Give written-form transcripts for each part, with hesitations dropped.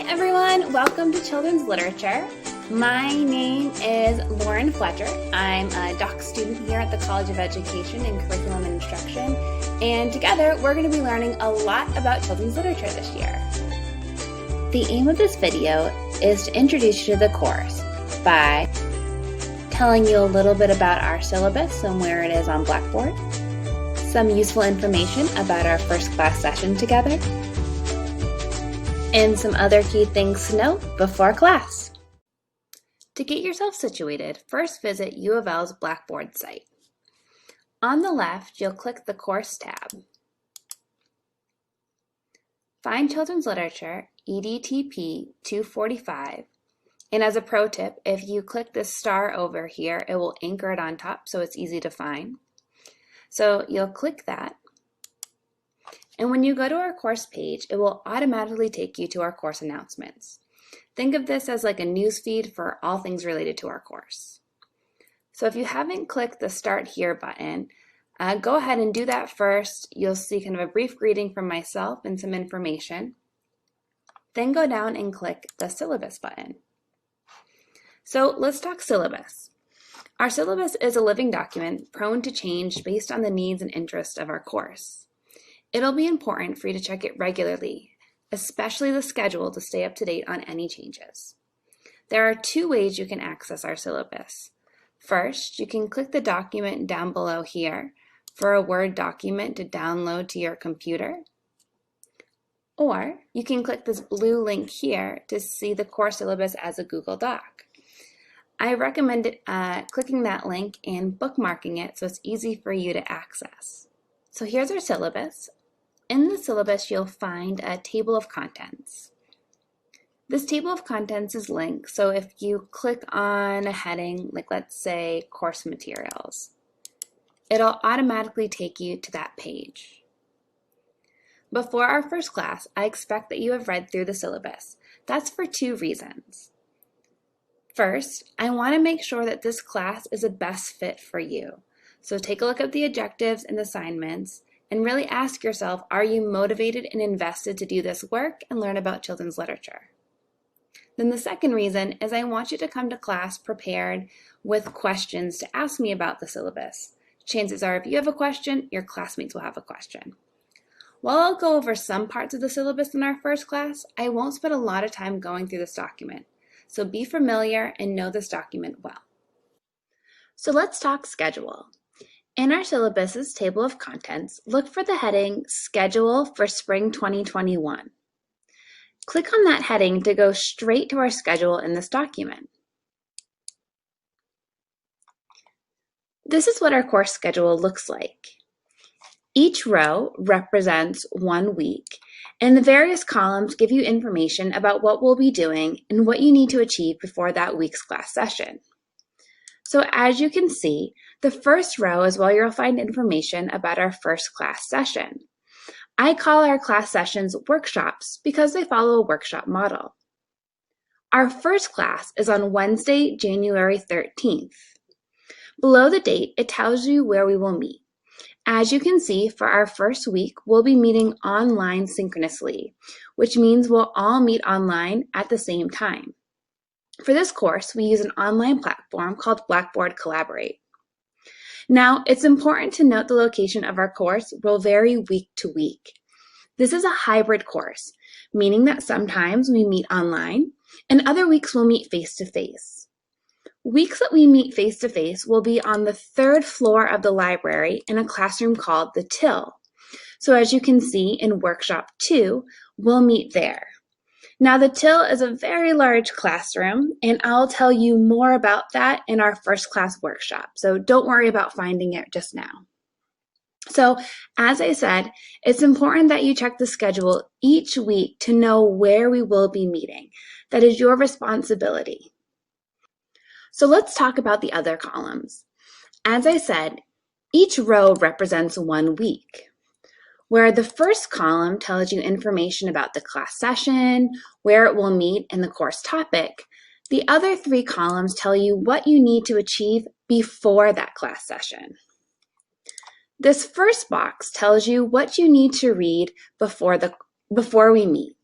everyone, welcome to Children's Literature. My name is Lauren Fletcher. I'm a doc student here at the College of Education in Curriculum and Instruction, and together we're going to be learning a lot about children's literature this year. The aim of this video is to introduce you to the course by telling you a little bit about our syllabus and where it is on Blackboard, some useful information about our first class session together, and some other key things to note before class. To get yourself situated, first visit U of L's Blackboard site. On the left, you'll click the Course tab. Find Children's Literature, EDTP 245, and as a pro tip, if you click this star over here, it will anchor it on top so it's easy to find. So you'll click that. And when you go to our course page, it will automatically take you to our course announcements. Think of this as like a news feed for all things related to our course. So if you haven't clicked the Start Here button, go ahead and do that first. You'll see kind of a brief greeting from myself and some information. Then go down and click the Syllabus button. So let's talk syllabus. Our syllabus is a living document prone to change based on the needs and interests of our course. It'll be important for you to check it regularly, especially the schedule to stay up to date on any changes. There are two ways you can access our syllabus. First, you can click the document down below here for a Word document to download to your computer. Or you can click this blue link here to see the course syllabus as a Google Doc. I recommend clicking that link and bookmarking it so it's easy for you to access. So here's our syllabus. In the syllabus, you'll find a table of contents. This table of contents is linked, so if you click on a heading, like let's say course materials, it'll automatically take you to that page. Before our first class, I expect that you have read through the syllabus. That's for two reasons. First, I want to make sure that this class is the best fit for you. So take a look at the objectives and assignments and really ask yourself, are you motivated and invested to do this work and learn about children's literature? Then the second reason is I want you to come to class prepared with questions to ask me about the syllabus. Chances are if you have a question, your classmates will have a question. While I'll go over some parts of the syllabus in our first class, I won't spend a lot of time going through this document. So be familiar and know this document well. So let's talk schedule. In our syllabus's table of contents, look for the heading Schedule for Spring 2021. Click on that heading to go straight to our schedule in this document. This is what our course schedule looks like. Each row represents 1 week, and the various columns give you information about what we'll be doing and what you need to achieve before that week's class session. So as you can see, the first row is where you'll find information about our first class session. I call our class sessions workshops because they follow a workshop model. Our first class is on Wednesday, January 13th. Below the date, it tells you where we will meet. As you can see, for our first week, we'll be meeting online synchronously, which means we'll all meet online at the same time. For this course, we use an online platform called Blackboard Collaborate. Now, it's important to note the location of our course will vary week to week. This is a hybrid course, meaning that sometimes we meet online and other weeks we'll meet face-to-face. Weeks that we meet face-to-face will be on the 3rd floor of the library in a classroom called the Till. So as you can see in Workshop 2, we'll meet there. Now the Till is a very large classroom, and I'll tell you more about that in our first class workshop, so don't worry about finding it just now. So as I said, it's important that you check the schedule each week to know where we will be meeting. That is your responsibility. So let's talk about the other columns. As I said, each row represents 1 week. Where the first column tells you information about the class session, where it will meet, and the course topic, the other 3 columns tell you what you need to achieve before that class session. This first box tells you what you need to read before we meet.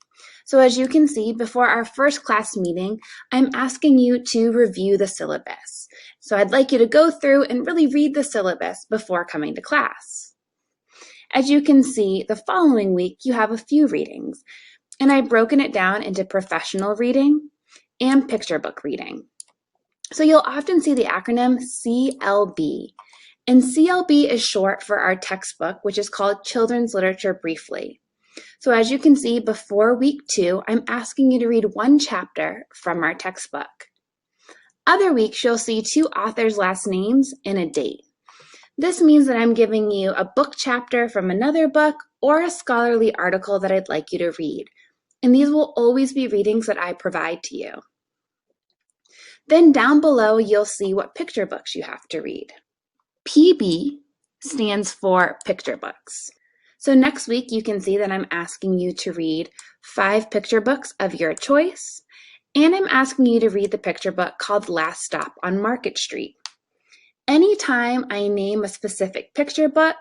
So as you can see, before our first class meeting, I'm asking you to review the syllabus. So I'd like you to go through and really read the syllabus before coming to class. As you can see, the following week you have a few readings, and I've broken it down into professional reading and picture book reading. So you'll often see the acronym CLB, and CLB is short for our textbook, which is called Children's Literature Briefly. So as you can see, before week 2, I'm asking you to read one chapter from our textbook. Other weeks, you'll see 2 authors' last names and a date. This means that I'm giving you a book chapter from another book or a scholarly article that I'd like you to read. And these will always be readings that I provide to you. Then down below, you'll see what picture books you have to read. PB stands for picture books. So next week, you can see that I'm asking you to read 5 picture books of your choice, and I'm asking you to read the picture book called Last Stop on Market Street. Anytime I name a specific picture book,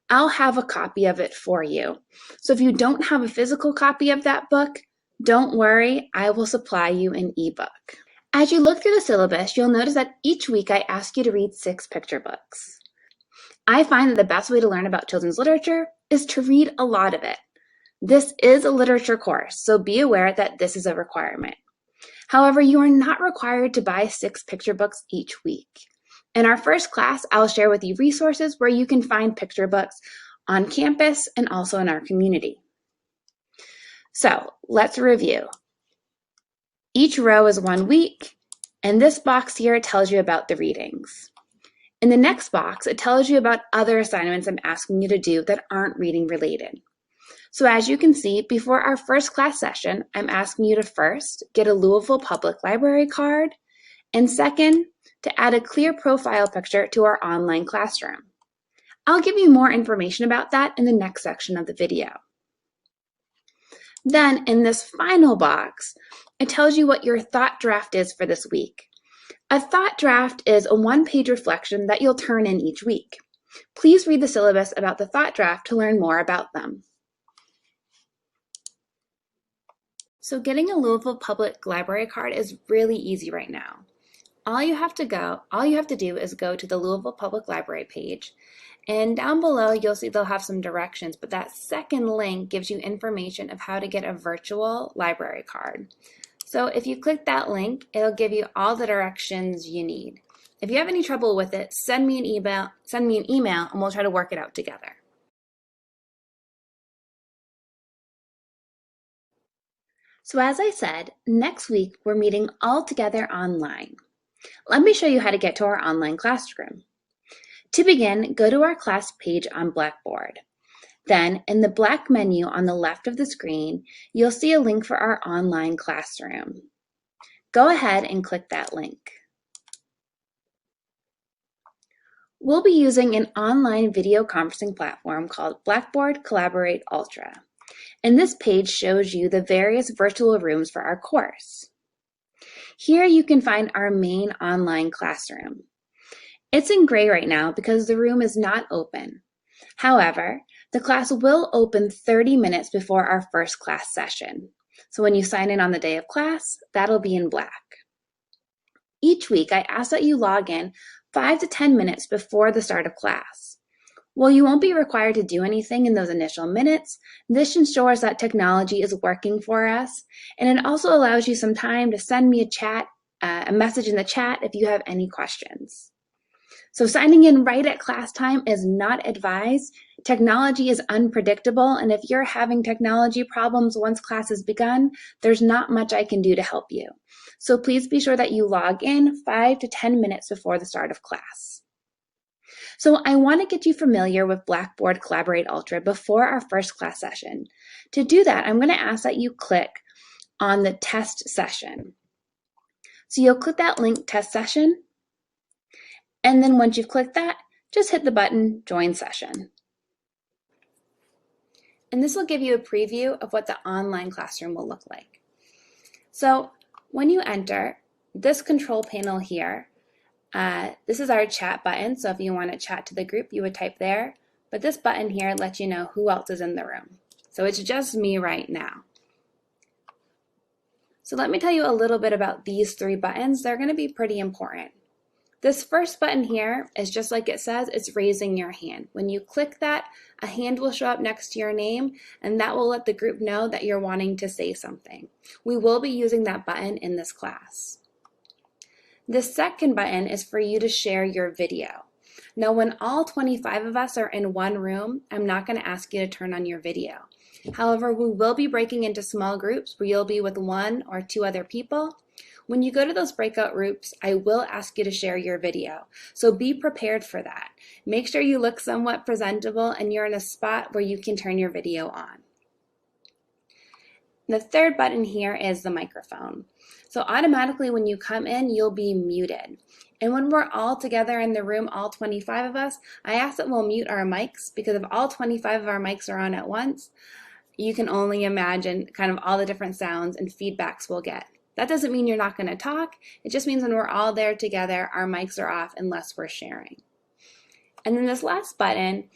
I'll have a copy of it for you. So if you don't have a physical copy of that book, don't worry, I will supply you an ebook. As you look through the syllabus, you'll notice that each week I ask you to read 6 picture books. I find that the best way to learn about children's literature is to read a lot of it. This is a literature course, so be aware that this is a requirement. However, you are not required to buy 6 picture books each week. In our first class, I'll share with you resources where you can find picture books on campus and also in our community. So let's review. Each row is 1 week, and this box here tells you about the readings. In the next box, it tells you about other assignments I'm asking you to do that aren't reading related. So as you can see, before our first class session, I'm asking you to first get a Louisville Public Library card, and second, to add a clear profile picture to our online classroom. I'll give you more information about that in the next section of the video. Then in this final box, it tells you what your thought draft is for this week. A thought draft is a 1-page reflection that you'll turn in each week. Please read the syllabus about the thought draft to learn more about them. So getting a Louisville Public Library card is really easy right now. All you have to do is go to the Louisville Public Library page, and down below you'll see they'll have some directions, but that second link gives you information of how to get a virtual library card. So if you click that link, it'll give you all the directions you need. If you have any trouble with it, send me an email, and we'll try to work it out together. So as I said, next week we're meeting all together online. Let me show you how to get to our online classroom. To begin, go to our class page on Blackboard. Then, in the black menu on the left of the screen, you'll see a link for our online classroom. Go ahead and click that link. We'll be using an online video conferencing platform called Blackboard Collaborate Ultra, and this page shows you the various virtual rooms for our course. Here you can find our main online classroom. It's in gray right now because the room is not open. However, the class will open 30 minutes before our first class session. So when you sign in on the day of class, that'll be in black. Each week, I ask that you log in 5 to 10 minutes before the start of class. While you won't be required to do anything in those initial minutes, this ensures that technology is working for us, and it also allows you some time to send me a message in the chat if you have any questions. So signing in right at class time is not advised. Technology is unpredictable, and if you're having technology problems once class has begun, there's not much I can do to help you. So please be sure that you log in 5 to 10 minutes before the start of class. So I want to get you familiar with Blackboard Collaborate Ultra before our first class session. To do that, I'm going to ask that you click on the test session. So you'll click that link, test session, and then once you've clicked that, just hit the button, join session. And this will give you a preview of what the online classroom will look like. So when you enter this control panel here, this is our chat button. So if you want to chat to the group, you would type there. But this button here lets you know who else is in the room. So it's just me right now. So let me tell you a little bit about these 3 buttons. They're going to be pretty important. This first button here is just like it says, it's raising your hand. When you click that, a hand will show up next to your name, and that will let the group know that you're wanting to say something. We will be using that button in this class. The second button is for you to share your video. Now, when all 25 of us are in one room, I'm not going to ask you to turn on your video. However, we will be breaking into small groups where you'll be with 1 or 2 other people. When you go to those breakout groups, I will ask you to share your video. So be prepared for that. Make sure you look somewhat presentable and you're in a spot where you can turn your video on. The third button here is the microphone. So automatically when you come in, you'll be muted. And when we're all together in the room, all 25 of us, I ask that we'll mute our mics, because if all 25 of our mics are on at once, you can only imagine kind of all the different sounds and feedbacks we'll get. That doesn't mean you're not going to talk. It just means when we're all there together, our mics are off unless we're sharing. And then this last button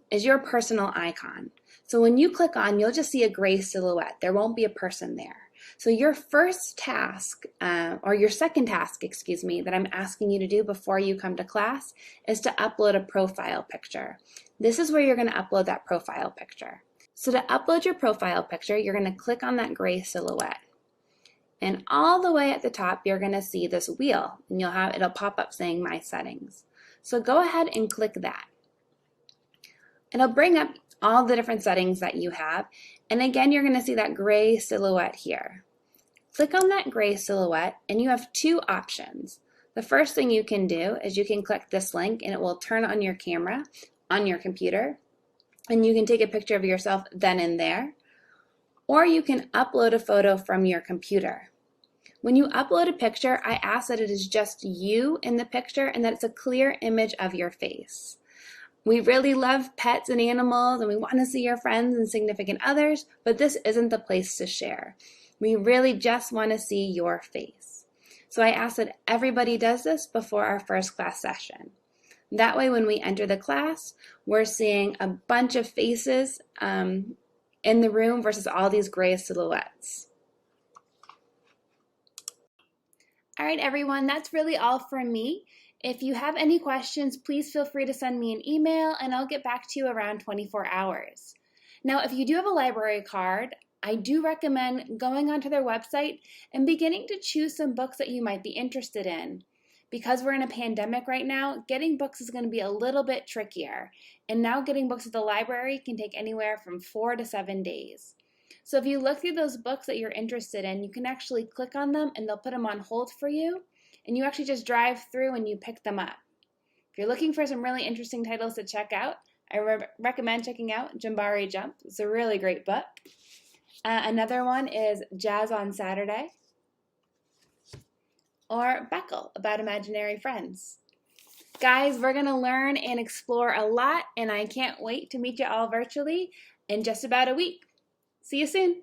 is your personal icon. So when you click on, you'll just see a gray silhouette. There won't be a person there. So your first task, or your second task, excuse me, that I'm asking you to do before you come to class is to upload a profile picture. This is where you're going to upload that profile picture. So to upload your profile picture, you're going to click on that gray silhouette. And all the way at the top, you're going to see this wheel, and it'll pop up saying My Settings. So go ahead and click that. It'll bring up all the different settings that you have. And again, you're going to see that gray silhouette here. Click on that gray silhouette, and you have 2 options. The first thing you can do is you can click this link, and it will turn on your camera on your computer, and you can take a picture of yourself then and there. Or you can upload a photo from your computer. When you upload a picture, I ask that it is just you in the picture and that it's a clear image of your face. We really love pets and animals, and we want to see your friends and significant others, but this isn't the place to share. We really just want to see your face. So I ask that everybody does this before our first class session. That way, when we enter the class, we're seeing a bunch of faces in the room versus all these gray silhouettes. All right, everyone, that's really all from me. If you have any questions, please feel free to send me an email, and I'll get back to you around 24 hours. Now, if you do have a library card, I do recommend going onto their website and beginning to choose some books that you might be interested in. Because we're in a pandemic right now, getting books is going to be a little bit trickier. And now getting books at the library can take anywhere from 4 to 7 days. So if you look through those books that you're interested in, you can actually click on them and they'll put them on hold for you. And you actually just drive through and you pick them up. If you're looking for some really interesting titles to check out, I recommend checking out Jambari Jump. It's a really great book. Another one is Jazz on Saturday, or Beckle, About Imaginary Friends. Guys, we're going to learn and explore a lot, and I can't wait to meet you all virtually in just about a week. See you soon.